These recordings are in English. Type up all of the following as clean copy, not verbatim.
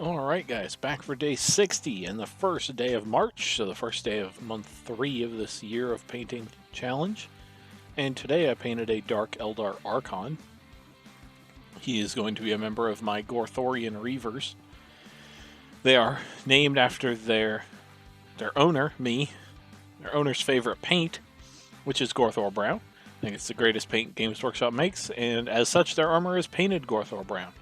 Alright guys, back for day 60 and the first day of March, so the first day of month 3 of this year of painting challenge. And today I painted a Dark Eldar Archon. He is going to be a member of my Gorthorian Reavers. They are named after their owner, me, their owner's favorite paint, which is Gorthor Brown. I think it's the greatest paint Games Workshop makes, and as such their armor is painted Gorthor Brown.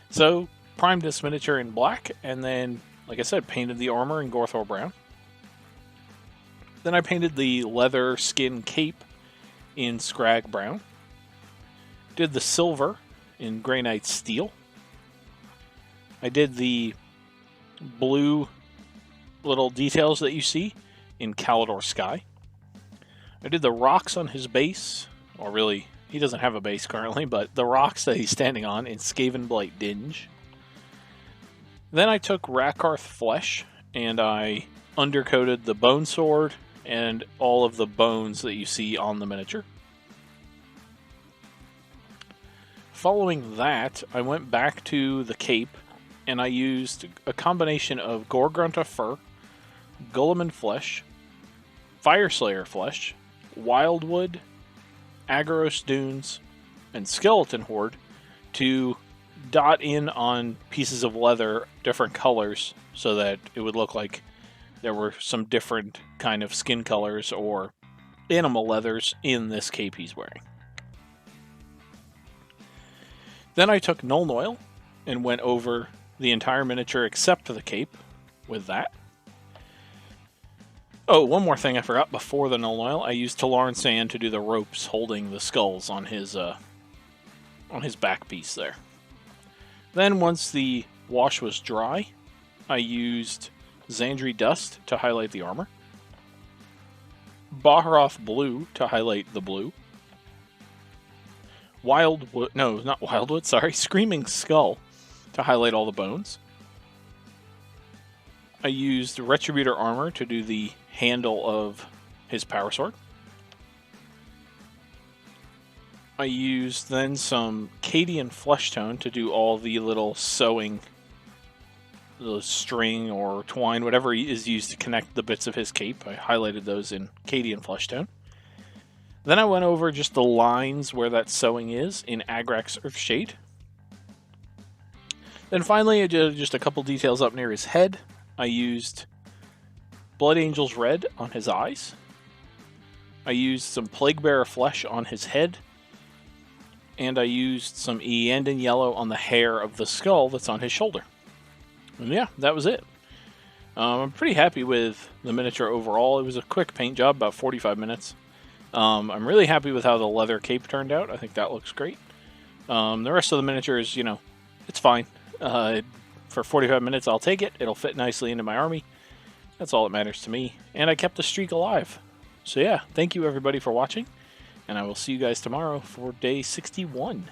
So, primed this miniature in black, and then, like I said, painted the armor in Gorthor Brown. Then I painted the leather skin cape in Scrag Brown. Did the silver in Grey Knight Steel. I did the blue little details that you see in Calidor Sky. I did the rocks on his base, or really, he doesn't have a base currently, but the rocks that he's standing on in Skavenblight Dinge. Then I took Rakarth Flesh, and I undercoated the Bone Sword and all of the bones that you see on the miniature. Following that, I went back to the cape, and I used a combination of Gorgrunta Fur, Guilliman Flesh, Fireslayer Flesh, Wildwood, Aggaros Dunes, and Skeleton Horde to dot in on pieces of leather different colors so that it would look like there were some different kind of skin colors or animal leathers in this cape he's wearing. Then I took Nuln Oil and went over the entire miniature except the cape with that. Oh, one more thing I forgot before the Nuln Oil. I used Talaran Sand to do the ropes holding the skulls on his back piece there. Then once the wash was dry, I used Zandri Dust to highlight the armor, Baharoth Blue to highlight the blue, Screaming Skull to highlight all the bones. I used Retributor Armor to do the handle of his power sword. I used then some Cadian Flesh Tone to do all the little sewing, the string or twine, whatever is used to connect the bits of his cape. I highlighted those in Cadian Flesh Tone. Then I went over just the lines where that sewing is in Agrax Earthshade. Then finally I did just a couple details up near his head. I used Blood Angel's Red on his eyes. I used some Plaguebearer Flesh on his head. And I used some Eandon Yellow on the hair of the skull that's on his shoulder. And yeah, that was it. I'm pretty happy with the miniature overall. It was a quick paint job, about 45 minutes. I'm really happy with how the leather cape turned out. I think that looks great. The rest of the miniature is, it's fine. For 45 minutes, I'll take it. It'll fit nicely into my army. That's all that matters to me. And I kept the streak alive. So yeah, thank you everybody for watching. And I will see you guys tomorrow for day 61.